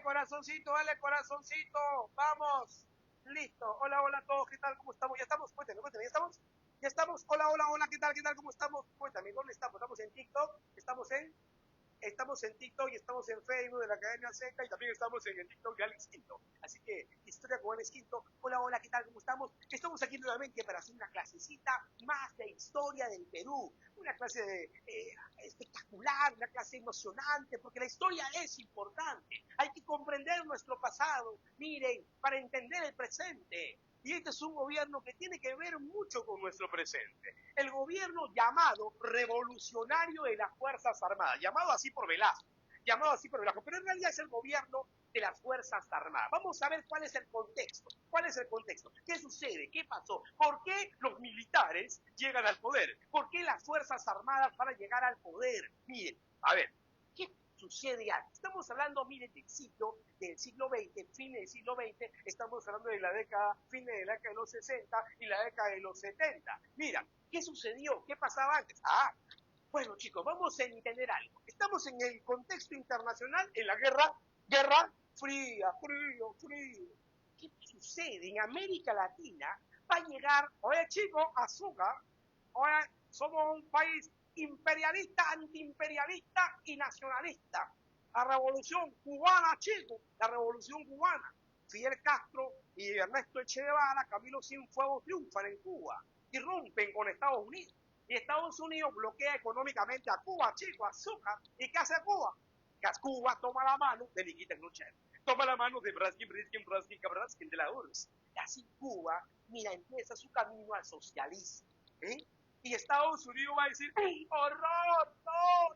corazoncito, dale corazoncito, vamos, listo. Hola, hola a todos, ¿qué tal? ¿Cómo estamos? ¿Ya estamos? Cuéntame, ¿ya estamos? ¿Ya estamos? Hola, hola, hola, ¿qué tal? ¿Cómo estamos? Cuéntame, ¿dónde estamos? ¿Estamos en TikTok? Estamos en TikTok y estamos en Facebook de la Academia Seca y también estamos en el TikTok de Alex Quinto. Así que, historia con Alex Quinto. Hola, hola, ¿qué tal? ¿Cómo estamos? Estamos aquí nuevamente para hacer una clasecita más de historia del Perú. Una clase espectacular, una clase emocionante, porque la historia es importante. Hay que comprender nuestro pasado, miren, para entender el presente. Y este es un gobierno que tiene que ver mucho con nuestro presente. El gobierno llamado revolucionario de las Fuerzas Armadas, llamado así por Velasco, pero en realidad es el gobierno de las Fuerzas Armadas. Vamos a ver cuál es el contexto. ¿Qué sucede? ¿Qué pasó? ¿Por qué los militares llegan al poder? ¿Por qué las Fuerzas Armadas van a llegar al poder? Miren, a ver, ¿qué sucede antes? Estamos hablando, miren, del siglo XX, fin del siglo XX, estamos hablando de la década, fin de la década de los 60 y la década de los 70. Mira, ¿qué sucedió? ¿Qué pasaba antes? Bueno, chicos, vamos a entender algo. Estamos en el contexto internacional, en la guerra fría. ¿Qué sucede? En América Latina va a llegar, oye chicos, azúcar, oye, somos un país imperialista, antiimperialista y nacionalista. La revolución cubana, chicos, la revolución cubana. Fidel Castro y Ernesto Che Guevara, Camilo Cienfuegos triunfan en Cuba y rompen con Estados Unidos. Y Estados Unidos bloquea económicamente a Cuba, chicos, azúcar. ¿Y qué hace Cuba? Que Cuba toma la mano de Nikita Khrushchev, toma la mano de Braskin, de la URSS. Y así Cuba, mira, empieza su camino al socialismo. ¿Eh? Y Estados Unidos va a decir, ¡horror!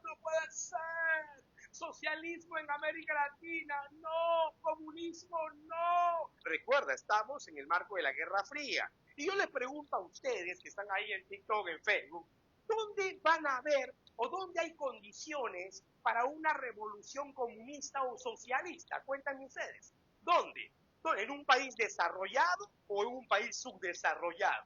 ¡No puede ser! Socialismo en América Latina, no, comunismo, no. Recuerda, estamos en el marco de la Guerra Fría. Y yo les pregunto a ustedes que están ahí en TikTok, en Facebook, ¿dónde van a ver o dónde hay condiciones para una revolución comunista o socialista? Cuéntenme ustedes. ¿Dónde? ¿En un país desarrollado o en un país subdesarrollado?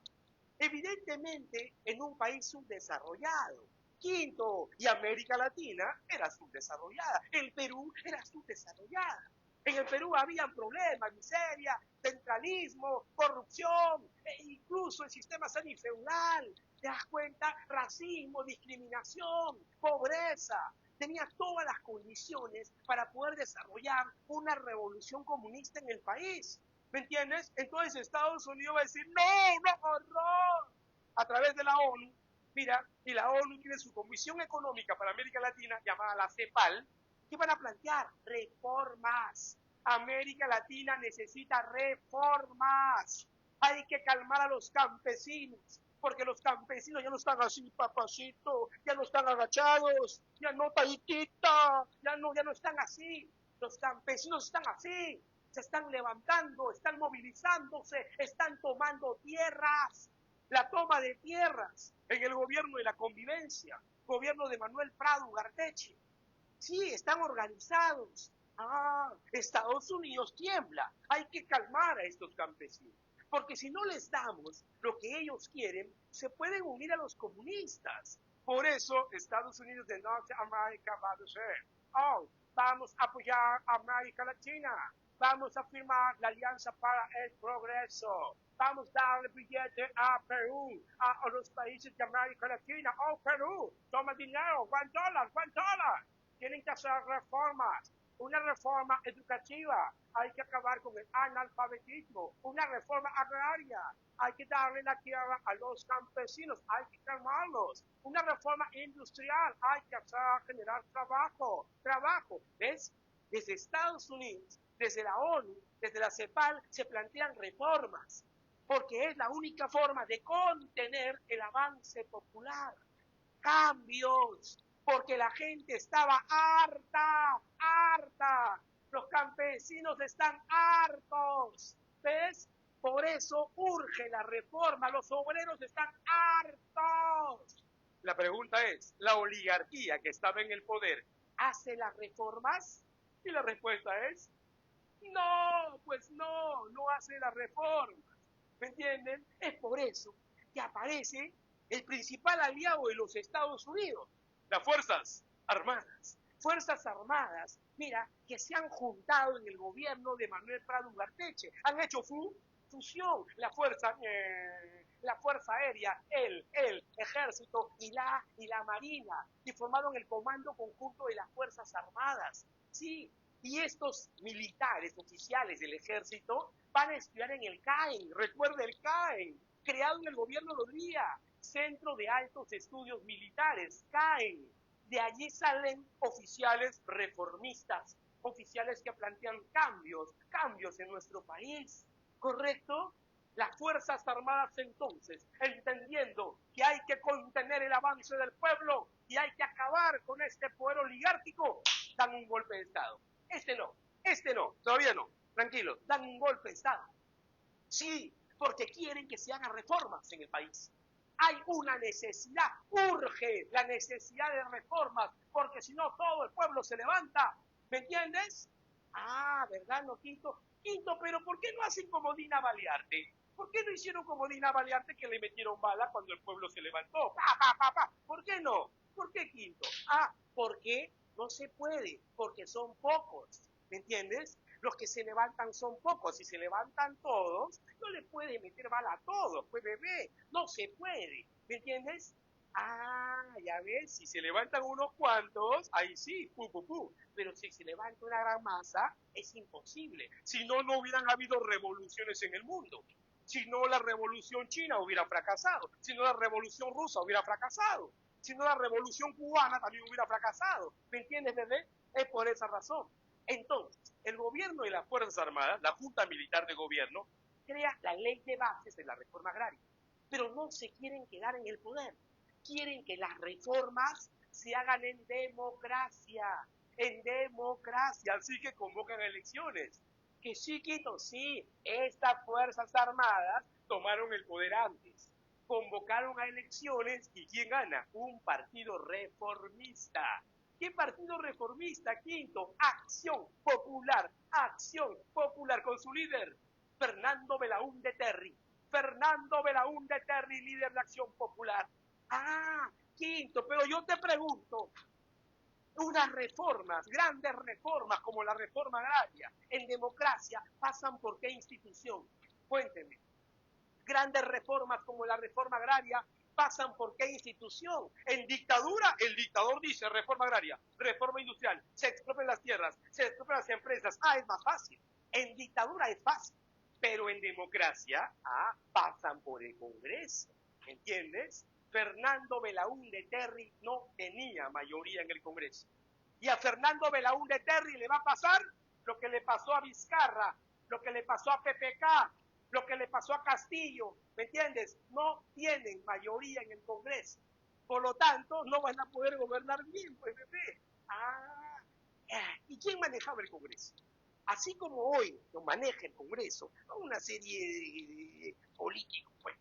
Evidentemente, en un país subdesarrollado. Quinto, y América Latina era subdesarrollada. El Perú era subdesarrollada. En el Perú había problemas, miseria, centralismo, corrupción, e incluso el sistema semifeudal. ¿Te das cuenta? Racismo, discriminación, pobreza. Tenía todas las condiciones para poder desarrollar una revolución comunista en el país. ¿Me entiendes? Entonces Estados Unidos va a decir, no, horror, a través de la ONU. Mira, y la ONU tiene su Comisión Económica para América Latina, llamada la CEPAL, que van a plantear reformas. América Latina necesita reformas. Hay que calmar a los campesinos, porque los campesinos ya no están así, papacito, ya no están agachados, ya no, taitita, ya no están así. Los campesinos están así, se están levantando, están movilizándose, están tomando tierras. La toma de tierras en el gobierno de la convivencia, gobierno de Manuel Prado Ugarteche. Sí, están organizados. Estados Unidos tiembla. Hay que calmar a estos campesinos. Porque si no les damos lo que ellos quieren, se pueden unir a los comunistas. Por eso Estados Unidos de Norteamérica va a decir, vamos a apoyar a América Latina. Vamos a firmar la Alianza para el Progreso. Vamos a darle billete a Perú, a los países de América Latina. Perú, toma dinero, $1. Tienen que hacer reformas. Una reforma educativa. Hay que acabar con el analfabetismo. Una reforma agraria. Hay que darle la tierra a los campesinos. Hay que calmarlos. Una reforma industrial. Hay que hacer generar trabajo. ¿Ves? Desde Estados Unidos, desde la ONU, desde la CEPAL, se plantean reformas. Porque es la única forma de contener el avance popular. Cambios, porque la gente estaba harta. Los campesinos están hartos. ¿Ves? Por eso urge la reforma. Los obreros están hartos. La pregunta es, ¿la oligarquía que estaba en el poder hace las reformas? Y la respuesta es, no, pues no hace las reformas. ¿Me entienden? Es por eso que aparece el principal aliado de los Estados Unidos, las Fuerzas Armadas. Fuerzas Armadas, mira, que se han juntado en el gobierno de Manuel Prado Ugarteche, han hecho fusión, la fuerza aérea, el ejército y la marina, y formaron el comando conjunto de las Fuerzas Armadas, sí, y estos militares, oficiales del ejército, van a estudiar en el CAEN, recuerda el CAEN, creado en el gobierno de Odría, Centro de Altos Estudios Militares, CAEN. De allí salen oficiales reformistas, oficiales que plantean cambios en nuestro país, ¿correcto? Las Fuerzas Armadas entonces, entendiendo que hay que contener el avance del pueblo y hay que acabar con este poder oligárquico, dan un golpe de Estado. Este no, todavía no, tranquilo, dan un golpe de Estado. Sí, porque quieren que se hagan reformas en el país. Hay una necesidad, urge la necesidad de reformas, porque si no todo el pueblo se levanta, ¿me entiendes? Ah, ¿verdad, no, Quinto? Quinto, pero ¿por qué no hacen como Dina Balearte? ¿Por qué no hicieron como Dina Balearte que le metieron bala cuando el pueblo se levantó? ¡Pa, pa, pa, pa! ¿Por qué no? ¿Por qué, Quinto? Ah, porque no se puede, porque son pocos, ¿me entiendes? Los que se levantan son pocos, si se levantan todos, no le puede meter bala a todos, pues bebé, no se puede, ¿me entiendes? Ah, ya ves, si se levantan unos cuantos, ahí sí, pero si se levanta una gran masa, es imposible, si no, no hubieran habido revoluciones en el mundo, si no la revolución china hubiera fracasado, si no la revolución rusa hubiera fracasado, si no la revolución cubana también hubiera fracasado, ¿me entiendes, bebé? Es por esa razón. Entonces, el gobierno de las Fuerzas Armadas, la Junta Militar de Gobierno, crea la ley de bases de la reforma agraria, pero no se quieren quedar en el poder, quieren que las reformas se hagan en democracia, así que convocan elecciones. Que sí, Quito, sí, estas Fuerzas Armadas tomaron el poder antes, convocaron a elecciones y ¿quién gana? Un partido reformista. ¿Qué partido reformista? Quinto, Acción Popular con su líder, Fernando Belaúnde Terry. Fernando Belaúnde Terry, líder de Acción Popular. Ah, Quinto, pero yo te pregunto, unas reformas, grandes reformas como la reforma agraria, en democracia, ¿pasan por qué institución? Cuénteme. Grandes reformas como la reforma agraria pasan por qué institución. En dictadura, el dictador dice reforma agraria, reforma industrial, se expropian las tierras, se expropian las empresas. Ah, es más fácil. En dictadura es fácil, pero en democracia, pasan por el Congreso. ¿Entiendes? Fernando Belaúnde Terry no tenía mayoría en el Congreso. Y a Fernando Belaúnde Terry le va a pasar lo que le pasó a Vizcarra, lo que le pasó a PPK, lo que le pasó a Castillo, ¿me entiendes? No tienen mayoría en el Congreso. Por lo tanto, no van a poder gobernar bien, pues, bebé. ¿Y quién manejaba el Congreso? Así como hoy lo maneja el Congreso, una serie de políticos, pues,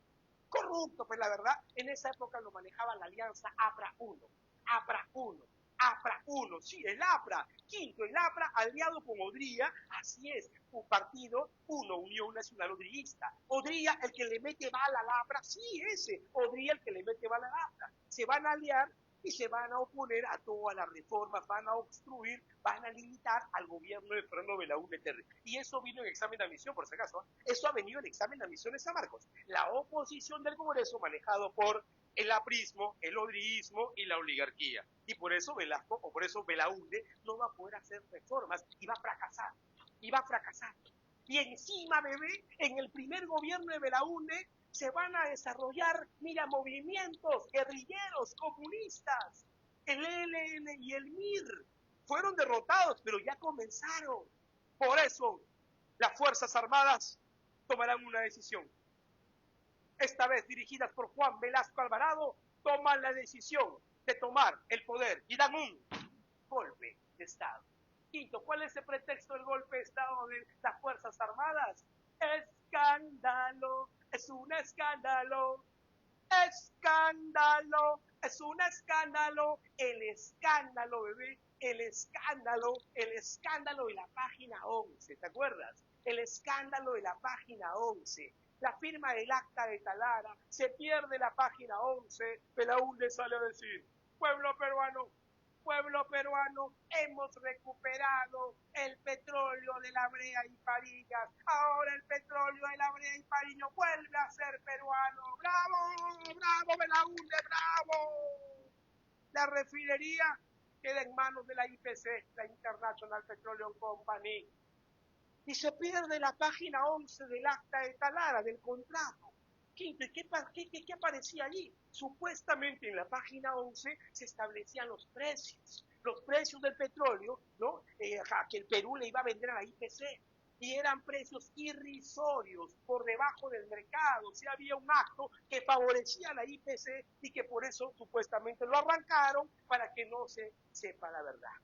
corruptos, pues la verdad, en esa época lo manejaba la alianza APRA 1, APRA 1, APRA 1, sí, el APRA, Quinto, el APRA aliado con Odría, así es, un partido, Unión Nacional Odrillista. Odría, el que le mete bala al APRA, sí, ese, Odría, el que le mete bala al APRA. Se van a aliar y se van a oponer a todas las reformas, van a obstruir, van a limitar al gobierno de Fernando Belaúnde Terry. Y eso vino en examen de admisión, por si acaso, eso ha venido en examen de admisión de San Marcos. La oposición del Congreso manejado por el aprismo, el odriísmo y la oligarquía. Y por eso Velasco, o por eso Belaúnde, no va a poder hacer reformas y va a fracasar. Y va a fracasar. Y encima, bebé, en el primer gobierno de Belaúnde se van a desarrollar, mira, movimientos guerrilleros, comunistas. El ELN y el MIR fueron derrotados, pero ya comenzaron. Por eso, las Fuerzas Armadas tomarán una decisión. Esta vez dirigidas por Juan Velasco Alvarado, toman la decisión de tomar el poder y dan un golpe de Estado. Quinto, ¿cuál es el pretexto del golpe de Estado de las Fuerzas Armadas? Escándalo, es un escándalo, escándalo, es un escándalo, el escándalo, bebé, el escándalo de la página 11, ¿te acuerdas? El escándalo de la página 11. La firma del acta de Talara, se pierde la página 11, Belaúnde sale a decir, pueblo peruano, pueblo peruano, hemos recuperado el petróleo de la Brea y Pariñas. Ahora el petróleo de la Brea y Pariño vuelve a ser peruano. ¡Bravo! ¡Bravo, Belaúnde! ¡Bravo! La refinería queda en manos de la IPC, la International Petroleum Company, y se pierde la página 11 del acta de Talara, del contrato. ¿Qué aparecía allí? Supuestamente en la página 11 se establecían los precios del petróleo, ¿no? Que el Perú le iba a vender a la IPC, y eran precios irrisorios, por debajo del mercado. O sea, había un acto que favorecía a la IPC y que por eso supuestamente lo arrancaron para que no se sepa la verdad.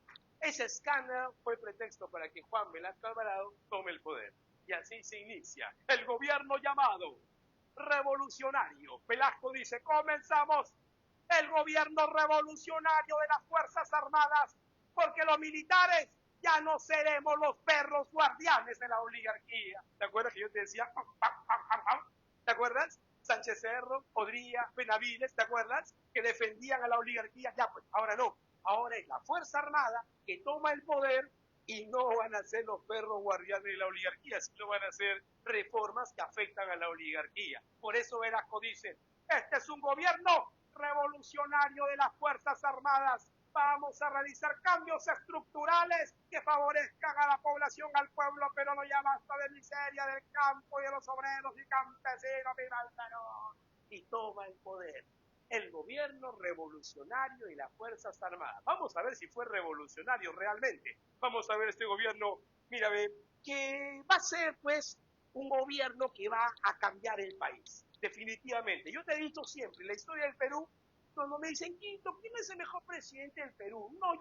Ese escándalo fue pretexto para que Juan Velasco Alvarado tome el poder. Y así se inicia el gobierno llamado revolucionario. Velasco dice, comenzamos el gobierno revolucionario de las Fuerzas Armadas, porque los militares ya no seremos los perros guardianes de la oligarquía. ¿Te acuerdas que yo te decía? ¿Te acuerdas? Sánchez Cerro, Odría, Benavides, ¿te acuerdas? Que defendían a la oligarquía. Ya, pues, ahora no. Ahora es la Fuerza Armada que toma el poder, y no van a ser los perros guardianes de la oligarquía, sino van a ser reformas que afectan a la oligarquía. Por eso Velasco dice, este es un gobierno revolucionario de las Fuerzas Armadas. Vamos a realizar cambios estructurales que favorezcan a la población, al pueblo, pero no ya basta de miseria del campo y de los obreros y campesinos, y toma el poder el gobierno revolucionario y las Fuerzas Armadas. Vamos a ver si fue revolucionario realmente. Vamos a ver este gobierno, mira, que va a ser pues un gobierno que va a cambiar el país, definitivamente. Yo te he dicho siempre, la historia del Perú, cuando me dicen, Quinto, ¿quién es el mejor presidente del Perú? No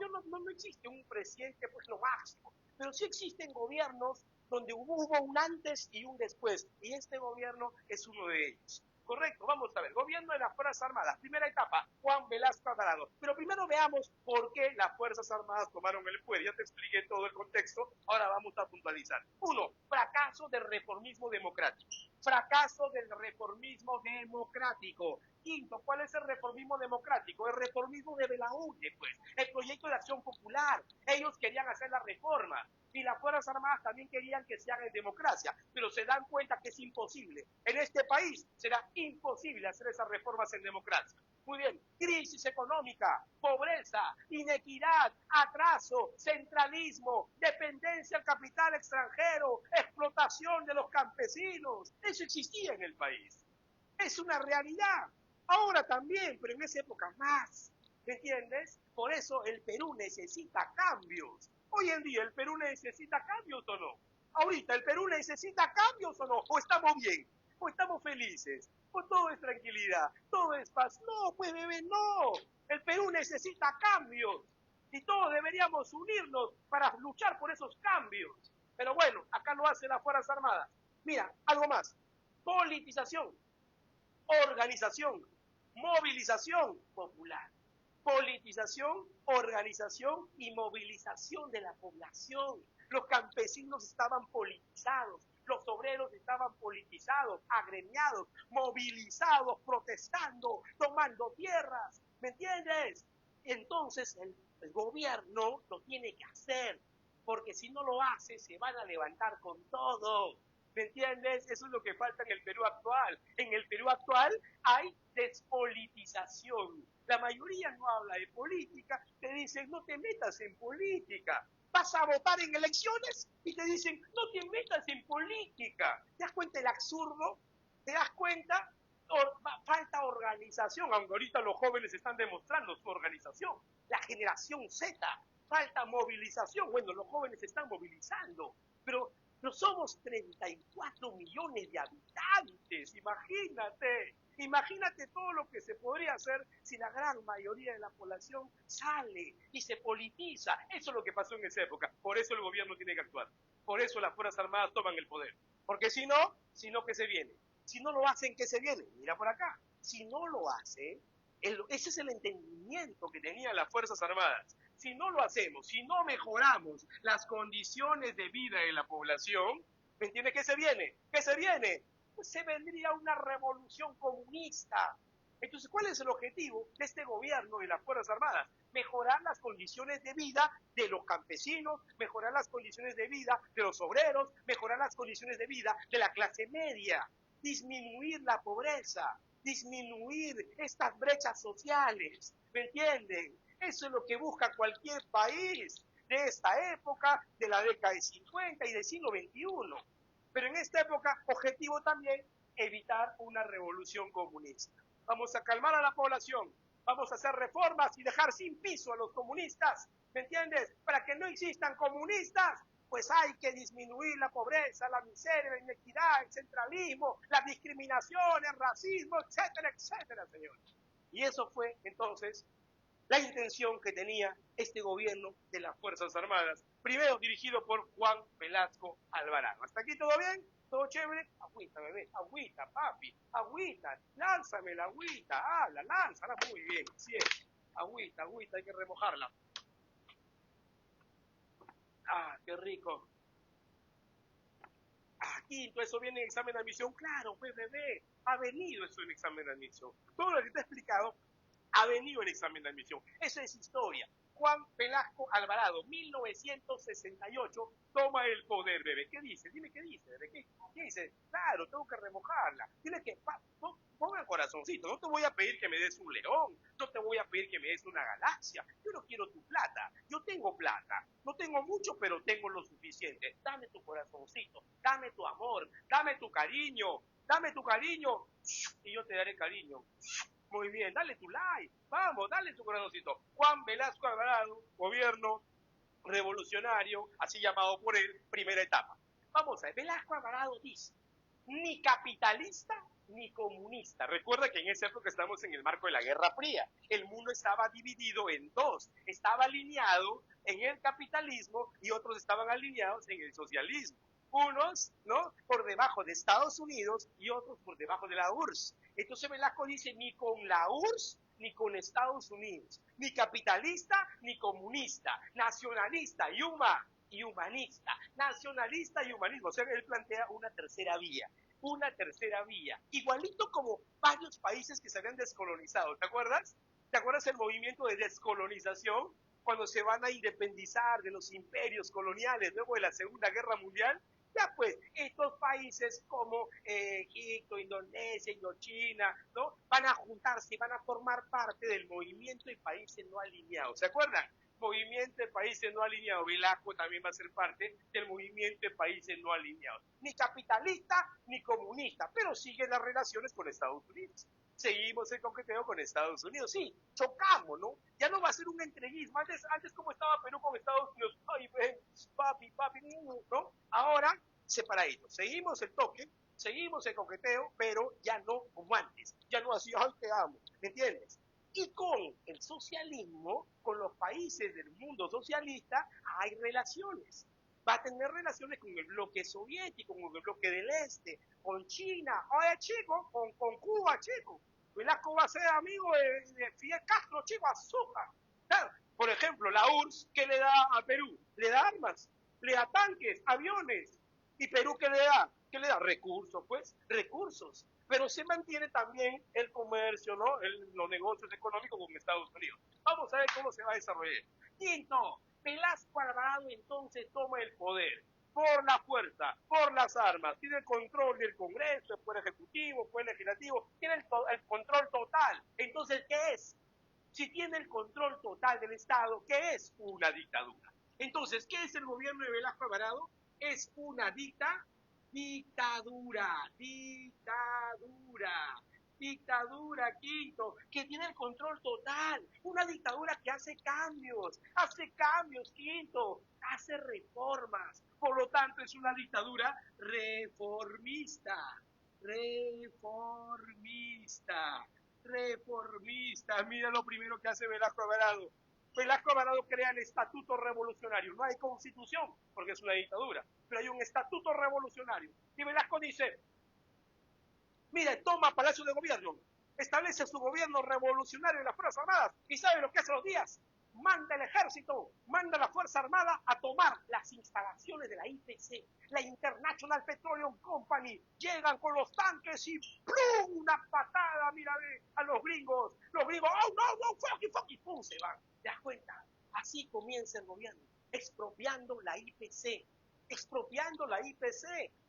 existe un presidente pues lo máximo, pero sí existen gobiernos donde hubo un antes y un después, y este gobierno es uno de ellos. Correcto, vamos a ver, gobierno de las Fuerzas Armadas, primera etapa, Juan Velasco Alvarado. Pero primero veamos por qué las Fuerzas Armadas tomaron el poder. Ya te expliqué todo el contexto, ahora vamos a puntualizar. 1. Fracaso del reformismo democrático. Fracaso del reformismo democrático. Quinto, ¿cuál es el reformismo democrático? El reformismo de Belaúnde, pues, el proyecto de acción popular. Ellos querían hacer la reforma, y las Fuerzas Armadas también querían que se haga en democracia, pero se dan cuenta que es imposible. En este país será imposible hacer esas reformas en democracia. Muy bien, crisis económica, pobreza, inequidad, atraso, centralismo, dependencia del capital extranjero, explotación de los campesinos. Eso existía en el país. Es una realidad. Ahora también, pero en esa época más. ¿Me entiendes? Por eso el Perú necesita cambios. Hoy en día, ¿el Perú necesita cambios o no? Ahorita, ¿el Perú necesita cambios o no? ¿O estamos bien? ¿O estamos felices? ¿O todo es tranquilidad? ¿Todo es paz? No, pues bebé, no. El Perú necesita cambios. Y todos deberíamos unirnos para luchar por esos cambios. Pero bueno, acá lo hacen las Fuerzas Armadas. Mira, algo más. Politización, organización, movilización popular. Politización, organización y movilización de la población. Los campesinos estaban politizados, los obreros estaban politizados, agremiados, movilizados, protestando, tomando tierras. ¿Me entiendes? Entonces el gobierno lo tiene que hacer, porque si no lo hace se van a levantar con todo. ¿Me entiendes? Eso es lo que falta en el Perú actual. En el Perú actual hay despolitización. La mayoría no habla de política, te dicen no te metas en política. Vas a votar en elecciones y te dicen no te metas en política. ¿Te das cuenta el absurdo? ¿Te das cuenta? Falta organización, aunque ahorita los jóvenes están demostrando su organización. La generación Z, falta movilización. Bueno, los jóvenes se están movilizando, pero somos 34 millones de habitantes, imagínate todo lo que se podría hacer si la gran mayoría de la población sale y se politiza. Eso es lo que pasó en esa época, por eso el gobierno tiene que actuar, por eso las Fuerzas Armadas toman el poder, porque si no, ¿qué se viene? Si no lo hacen, ¿qué se viene? Mira por acá, si no lo hacen, ese es el entendimiento que tenían las Fuerzas Armadas. Si no lo hacemos, si no mejoramos las condiciones de vida de la población, ¿me entiendes? ¿Qué se viene? ¿Qué se viene? Pues se vendría una revolución comunista. Entonces, ¿cuál es el objetivo de este gobierno y las Fuerzas Armadas? Mejorar las condiciones de vida de los campesinos, mejorar las condiciones de vida de los obreros, mejorar las condiciones de vida de la clase media, disminuir la pobreza, disminuir estas brechas sociales, ¿me entienden? Eso es lo que busca cualquier país de esta época, de la década de 50 y del siglo XXI. Pero en esta época, objetivo también, evitar una revolución comunista. Vamos a calmar a la población, vamos a hacer reformas y dejar sin piso a los comunistas, ¿me entiendes? Para que no existan comunistas, pues hay que disminuir la pobreza, la miseria, la inequidad, el centralismo, las discriminaciones, el racismo, etcétera, etcétera, señores. Y eso fue entonces la intención que tenía este gobierno de las Fuerzas Armadas, primero dirigido por Juan Velasco Alvarado. ¿Hasta aquí todo bien? ¿Todo chévere? Agüita, bebé, agüita, papi, agüita, lánzame la agüita, lánzala muy bien, así es. Agüita, agüita, hay que remojarla. Qué rico. Quinto, eso viene en examen de admisión. Claro, pues bebé, ha venido eso en examen de admisión. Todo lo que te he explicado ha venido en examen de admisión. Eso es historia. Juan Velasco Alvarado, 1968, toma el poder, bebé. ¿Qué dice? Dime qué dice, bebé. ¿Qué dice? Claro, tengo que remojarla. Dile que ponga el corazoncito. No te voy a pedir que me des un león. No te voy a pedir que me des una galaxia. Yo no quiero tu plata. Yo tengo plata. No tengo mucho, pero tengo lo suficiente. Dame tu corazoncito. Dame tu amor. Dame tu cariño. Dame tu cariño. Y yo te daré cariño. Muy bien, dale tu like, vamos, dale tu corazoncito. Juan Velasco Alvarado, gobierno revolucionario, así llamado por él, primera etapa. Vamos a ver, Velasco Alvarado dice, ni capitalista ni comunista. Recuerda que en esa época estamos en el marco de la Guerra Fría. El mundo estaba dividido en dos. Estaba alineado en el capitalismo y otros estaban alineados en el socialismo. Unos, ¿no?, por debajo de Estados Unidos y otros por debajo de la URSS. Entonces Velasco dice, ni con la URSS ni con Estados Unidos, ni capitalista ni comunista, nacionalista y humanista, nacionalista y humanismo. O sea, él plantea una tercera vía, igualito como varios países que se habían descolonizado. ¿Te acuerdas? ¿Te acuerdas el movimiento de descolonización? Cuando se van a independizar de los imperios coloniales luego de la Segunda Guerra Mundial. Ya pues, estos países como Egipto, Indonesia, Indochina, ¿no?, van a juntarse, van a formar parte del movimiento de países no alineados. ¿Se acuerdan? Movimiento de países no alineados. Velasco también va a ser parte del movimiento de países no alineados. Ni capitalista ni comunista, pero siguen las relaciones con Estados Unidos. Seguimos el coqueteo con Estados Unidos. Sí, chocamos, ¿no? Ya no va a ser un entreguismo. Antes como estaba Perú con Estados Unidos, ay, ven, papi, ¿no? Ahora, separaditos. Seguimos el toque, seguimos el coqueteo, pero ya no como antes. Ya no así, ay, te amo, ¿me entiendes? Y con el socialismo, con los países del mundo socialista, hay relaciones. Va a tener relaciones con el bloque soviético, con el bloque del este, con China, oye chico, con Cuba, chico. Velasco va a ser amigo de Fidel Castro, chico, azúcar. Claro. Por ejemplo, la URSS, ¿qué le da a Perú? Le da armas, le da tanques, aviones. ¿Y Perú qué le da? ¿Qué le da? Recursos, pues, recursos. Pero se mantiene también el comercio, ¿no?, los negocios económicos con Estados Unidos. Vamos a ver cómo se va a desarrollar. Quinto, Velasco Alvarado entonces toma el poder por la fuerza, por las armas, tiene el control del Congreso, el Poder Ejecutivo, el Poder Legislativo, tiene el control total. Entonces, ¿qué es? Si tiene el control total del Estado, ¿qué es? Una dictadura. Entonces, ¿qué es el gobierno de Velasco Alvarado? Es una dictadura, quinto, que tiene el control total, una dictadura que hace cambios, quinto, hace reformas, por lo tanto es una dictadura reformista, mira lo primero que hace Velasco Alvarado. Velasco Alvarado crea el Estatuto Revolucionario. No hay constitución, porque es una dictadura, pero hay un Estatuto Revolucionario. Y Velasco dice, mire, toma Palacio de Gobierno, establece su gobierno revolucionario en las Fuerzas Armadas, y ¿sabe lo que hace los días? Manda el ejército, manda la Fuerza Armada a tomar las instalaciones de la IPC, la International International Petroleum Company, llegan con los tanques y ¡plum! Una patada, mira, ve, a los gringos, ¡oh, no, fuck, ¡pum! Se van. ¿Te das cuenta? Así comienza el gobierno, expropiando la IPC,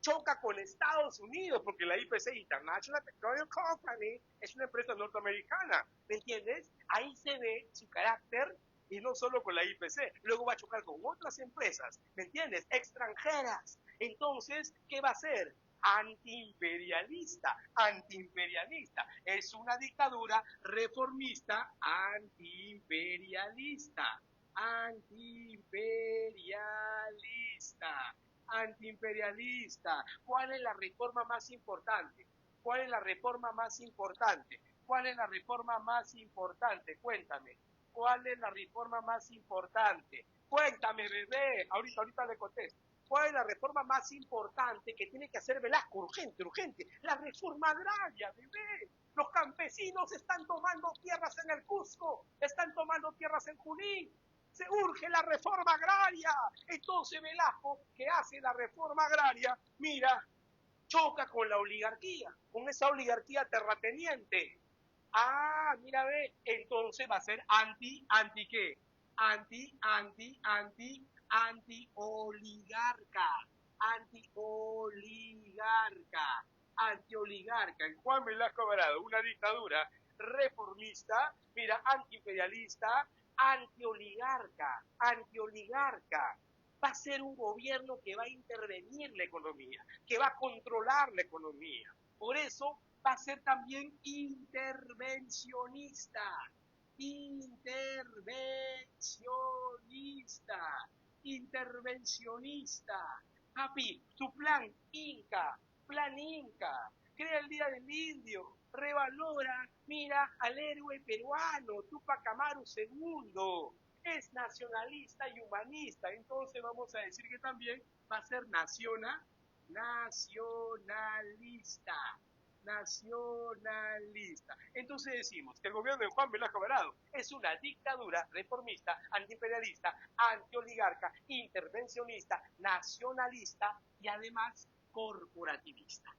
choca con Estados Unidos, porque la IPC, International Petroleum Company, es una empresa norteamericana, ¿me entiendes? Ahí se ve su carácter, y no solo con la IPC, luego va a chocar con otras empresas, ¿me entiendes? Extranjeras. Entonces, ¿qué va a hacer? Antiimperialista. Es una dictadura reformista antiimperialista. ¿Cuál es la reforma más importante? Cuéntame. ¿Cuál es la reforma más importante? Cuéntame, bebé. Ahorita le contesto. ¿Cuál es la reforma más importante que tiene que hacer Velasco? Urgente. La reforma agraria, bebé. Los campesinos están tomando tierras en el Cusco, están tomando tierras en Junín. Se urge la reforma agraria. Entonces Velasco, que hace la reforma agraria, mira, choca con la oligarquía, con esa oligarquía terrateniente. Mira, ve, entonces va a ser ¿anti qué? Anti-oligarca. En Juan Velasco Alvarado, una dictadura reformista, mira, antiimperialista, antioligarca. Va a ser un gobierno que va a intervenir la economía, que va a controlar la economía. Por eso va a ser también intervencionista. Papi, su plan Inca. Crea el Día del Indio, revalora, mira, al héroe peruano, Túpac Amaru II. Es nacionalista y humanista, entonces vamos a decir que también va a ser nacionalista. Entonces decimos que el gobierno de Juan Velasco Alvarado es una dictadura reformista, antiimperialista, antioligarca, intervencionista, nacionalista y además corporativista.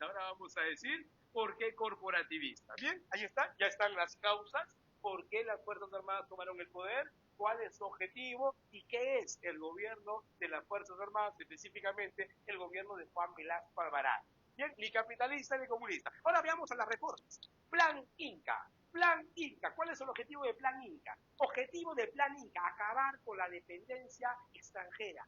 Ahora vamos a decir por qué corporativista. Bien, ahí está, ya están las causas, por qué las Fuerzas Armadas tomaron el poder, cuál es su objetivo y qué es el gobierno de las Fuerzas Armadas, específicamente el gobierno de Juan Velasco Alvarado. Bien, ni capitalista ni comunista. Ahora veamos a las reformas. Plan Inca. ¿Cuál es el objetivo de Plan Inca? Objetivo de Plan Inca, acabar con la dependencia extranjera.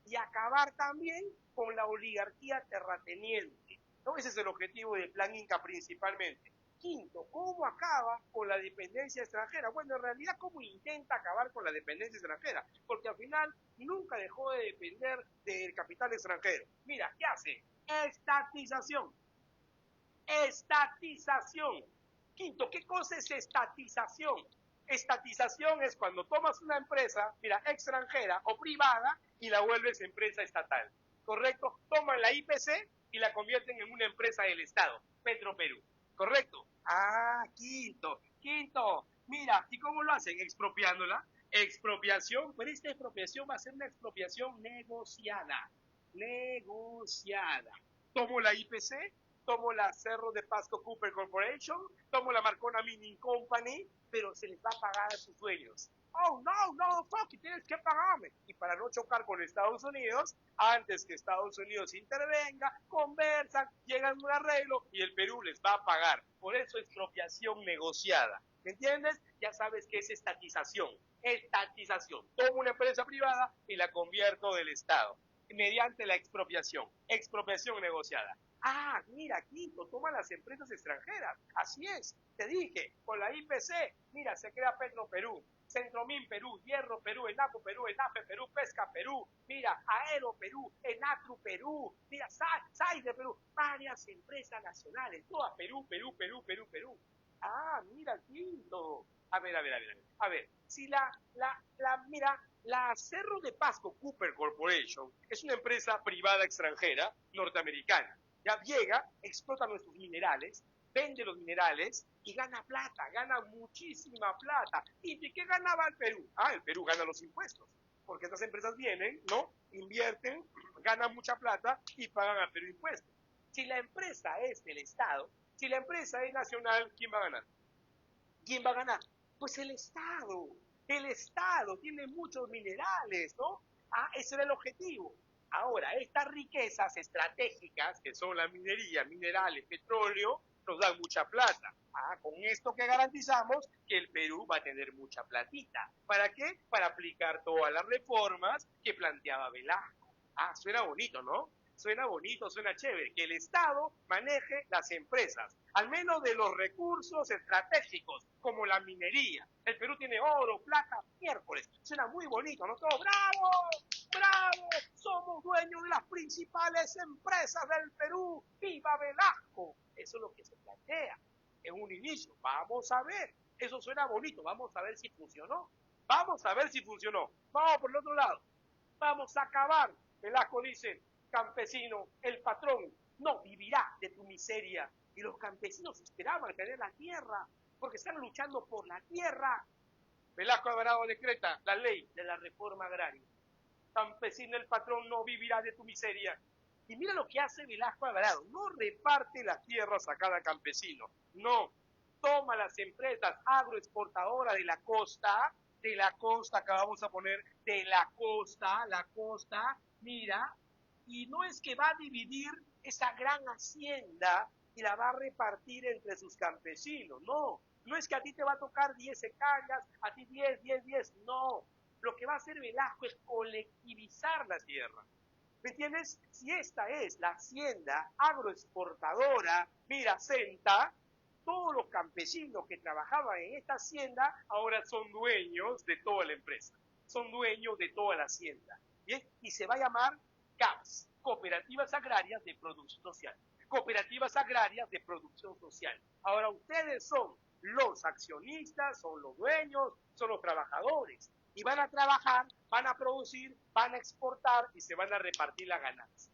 Y acabar también con la oligarquía terrateniente. ¿No? Ese es el objetivo del Plan Inca principalmente. Quinto, ¿cómo acaba con la dependencia extranjera? Bueno, en realidad, ¿cómo intenta acabar con la dependencia extranjera? Porque al final nunca dejó de depender del capital extranjero. Mira, ¿qué hace? Estatización. Quinto, ¿qué cosa es estatización? Estatización es cuando tomas una empresa, mira, extranjera o privada y la vuelves empresa estatal. ¿Correcto? Toman la IPC y la convierten en una empresa del Estado, Petroperú. ¿Correcto? Quinto. Mira, ¿y cómo lo hacen? Expropiándola. Expropiación, pero esta expropiación va a ser una expropiación negociada. Tomo la IPC, tomo la Cerro de Pasco Cooper Corporation, tomo la Marcona Mining Company, pero se les va a pagar a sus dueños. Oh, no, fuck, tienes que pagarme. Y para no chocar con Estados Unidos, antes que Estados Unidos intervenga, conversan, llegan a un arreglo y el Perú les va a pagar. Por eso expropiación negociada. ¿Me entiendes? Ya sabes que es estatización. Tomo una empresa privada y la convierto del Estado mediante la expropiación negociada. Mira, Quinto, toma las empresas extranjeras. Así es, te dije, con la IPC, mira, se crea Petroperú, Centromin Perú, Hierro Perú, Enapo Perú, Enape Perú, Pesca Perú, mira, Aero Perú, Enatru Perú, mira, Saide Perú, varias empresas nacionales, todas Perú. Mira, Quinto. A ver, si mira, la Cerro de Pasco Cooper Corporation es una empresa privada extranjera norteamericana. Ya llega, explota nuestros minerales, vende los minerales y gana plata, gana muchísima plata. ¿Y de qué ganaba el Perú? El Perú gana los impuestos, porque estas empresas vienen, ¿no? Invierten, ganan mucha plata y pagan al Perú impuestos. Si la empresa es del Estado, si la empresa es nacional, ¿quién va a ganar? ¿Quién va a ganar? Pues el Estado. El Estado tiene muchos minerales, ¿no? Ese era el objetivo. Ahora, estas riquezas estratégicas, que son la minería, minerales, petróleo, nos dan mucha plata. Con esto que garantizamos que el Perú va a tener mucha platita. ¿Para qué? Para aplicar todas las reformas que planteaba Velasco. Suena bonito, ¿no? Suena bonito, suena chévere, que el Estado maneje las empresas, al menos de los recursos estratégicos, como la minería. El Perú tiene oro, plata, miércoles. Suena muy bonito, ¿no? Todo, ¡bravo! ¡Bravo! Somos dueños de las principales empresas del Perú. ¡Viva Velasco! Eso es lo que se plantea en un inicio. Vamos a ver. Eso suena bonito. Vamos a ver si funcionó. Vamos a ver si funcionó. Vamos por el otro lado. Vamos a acabar. Velasco dice, campesino, el patrón no vivirá de tu miseria. Y los campesinos esperaban tener la tierra, porque están luchando por la tierra. Velasco Alvarado decreta la ley de la reforma agraria. Campesino, el patrón no vivirá de tu miseria. Y mira lo que hace Velasco Alvarado. No reparte las tierras a cada campesino. No. Toma las empresas agroexportadoras de la costa, acá vamos a poner de la costa, mira, y no es que va a dividir esa gran hacienda y la va a repartir entre sus campesinos, no. No es que a ti te va a tocar 10 hectáreas, a ti 10, no. Lo que va a hacer Velasco es colectivizar la tierra. ¿Me entiendes? Si esta es la hacienda agroexportadora, mira, Senta, todos los campesinos que trabajaban en esta hacienda ahora son dueños de toda la empresa, son dueños de toda la hacienda. ¿Bien? Y se va a llamar CAPS, Cooperativas Agrarias de Producción Social. Cooperativas Agrarias de Producción Social. Ahora ustedes son los accionistas, son los dueños, son los trabajadores. Y van a trabajar, van a producir, van a exportar y se van a repartir las ganancias.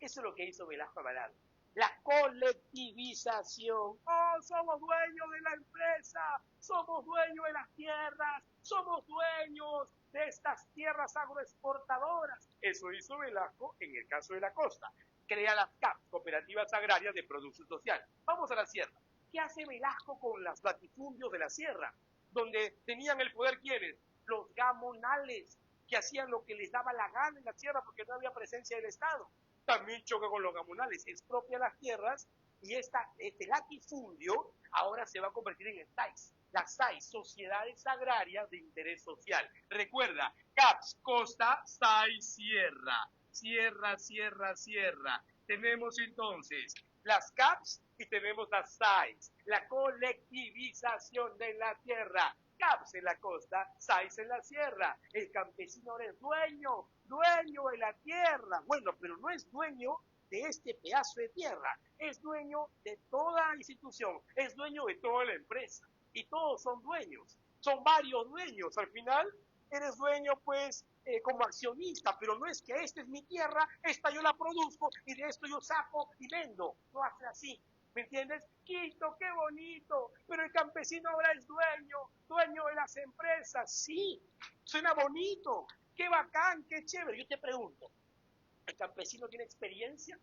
Eso es lo que hizo Velasco Alvarado. La colectivización. Somos dueños de la empresa, somos dueños de las tierras, somos dueños de estas tierras agroexportadoras. Eso hizo Velasco en el caso de la costa. Crea las CAP, Cooperativas Agrarias de Producción Social. Vamos a la sierra. ¿Qué hace Velasco con los latifundios de la sierra? Donde tenían el poder, ¿quiénes? Los gamonales, que hacían lo que les daba la gana en la tierra porque no había presencia del Estado. También choca con los gamonales, expropia las tierras y este latifundio ahora se va a convertir en el SAIS. Las SAIS, Sociedades Agrarias de Interés Social. Recuerda, CAPS, costa, SAIS, sierra. Sierra. Tenemos entonces las CAPS y tenemos las SAIS. La colectivización de la tierra. CAPS en la costa, SAIS en la sierra. El campesino ahora es dueño de la tierra. Bueno, pero no es dueño de este pedazo de tierra, es dueño de toda la institución, es dueño de toda la empresa. Y todos son dueños, son varios dueños. Al final eres dueño, pues, como accionista, pero no es que esta es mi tierra, esta yo la produzco y de esto yo saco y vendo. No hace así. ¿Me entiendes? Quito, qué bonito, pero el campesino ahora es dueño de las empresas. Sí, suena bonito, qué bacán, qué chévere. Yo te pregunto, ¿el campesino tiene experiencia?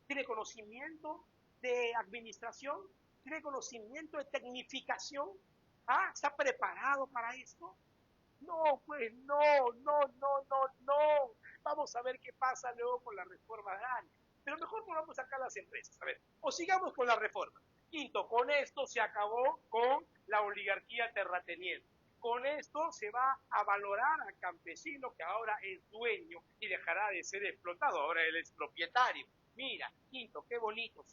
¿Tiene conocimiento de administración? ¿Tiene conocimiento de tecnificación? ¿Está preparado para esto? No, pues no. Vamos a ver qué pasa luego con la reforma agraria. Pero mejor pongamos acá las empresas. A ver, o sigamos con la reforma. Quinto, con esto se acabó con la oligarquía terrateniente. Con esto se va a valorar al campesino que ahora es dueño y dejará de ser explotado. Ahora él es propietario. Mira, quinto, qué bonito,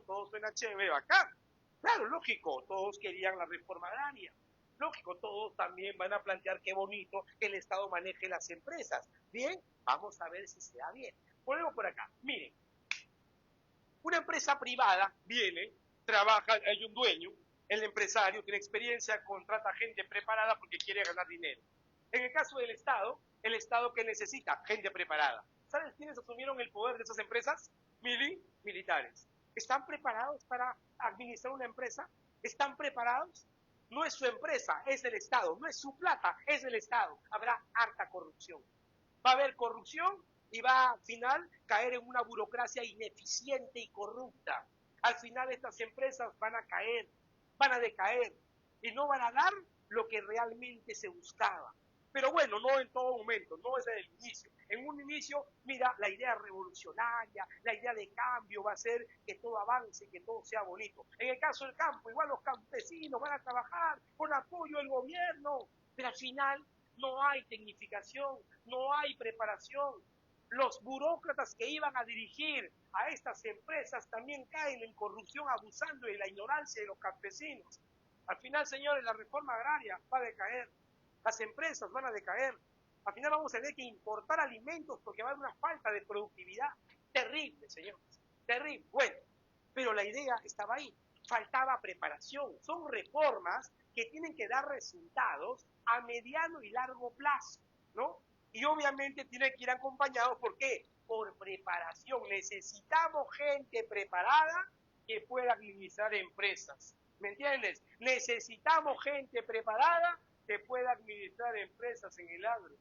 todo suena chévere, acá. Claro, lógico, todos querían la reforma agraria. Lógico, todos también van a plantear qué bonito que el Estado maneje las empresas. Bien, vamos a ver si se da bien. Ponemos por acá. Miren, una empresa privada viene, trabaja, hay un dueño, el empresario tiene experiencia, contrata gente preparada porque quiere ganar dinero. En el caso del Estado, el Estado que necesita gente preparada. ¿Sabes quiénes asumieron el poder de esas empresas? Militares. ¿Están preparados para administrar una empresa? ¿Están preparados? No es su empresa, es del Estado. No es su plata, es del Estado. Habrá harta corrupción. Va a haber corrupción y va al final caer en una burocracia ineficiente y corrupta. Al final estas empresas van a caer, van a decaer y no van a dar lo que realmente se buscaba. Pero bueno, no en todo momento, no desde el inicio. En un inicio, mira, la idea revolucionaria, la idea de cambio va a ser que todo avance, que todo sea bonito. En el caso del campo, igual los campesinos van a trabajar con apoyo del gobierno, pero al final no hay tecnificación, no hay preparación. Los burócratas que iban a dirigir a estas empresas también caen en corrupción, abusando de la ignorancia de los campesinos. Al final, señores, la reforma agraria va a decaer, las empresas van a decaer, al final vamos a tener que importar alimentos porque va a haber una falta de productividad terrible, señores, terrible. Bueno, pero la idea estaba ahí, faltaba preparación, son reformas que tienen que dar resultados a mediano y largo plazo, ¿no? Y obviamente tienen que ir acompañados, ¿por qué? Por preparación. Necesitamos gente preparada que pueda administrar empresas. ¿Me entiendes? Necesitamos gente preparada que pueda administrar empresas en el agro.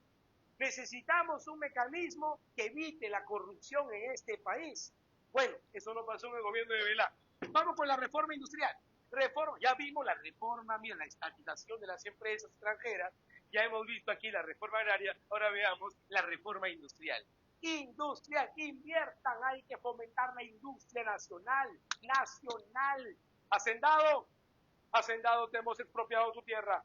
Necesitamos un mecanismo que evite la corrupción en este país. Bueno, eso no pasó en el gobierno de Velasco. Vamos con la reforma industrial. Reforma, ya vimos la reforma, mira, la estatización de las empresas extranjeras, ya hemos visto aquí la reforma agraria, ahora veamos la reforma industrial. Industrial, inviertan, hay que fomentar la industria nacional, nacional. Hacendado, hacendado, te hemos expropiado tu tierra.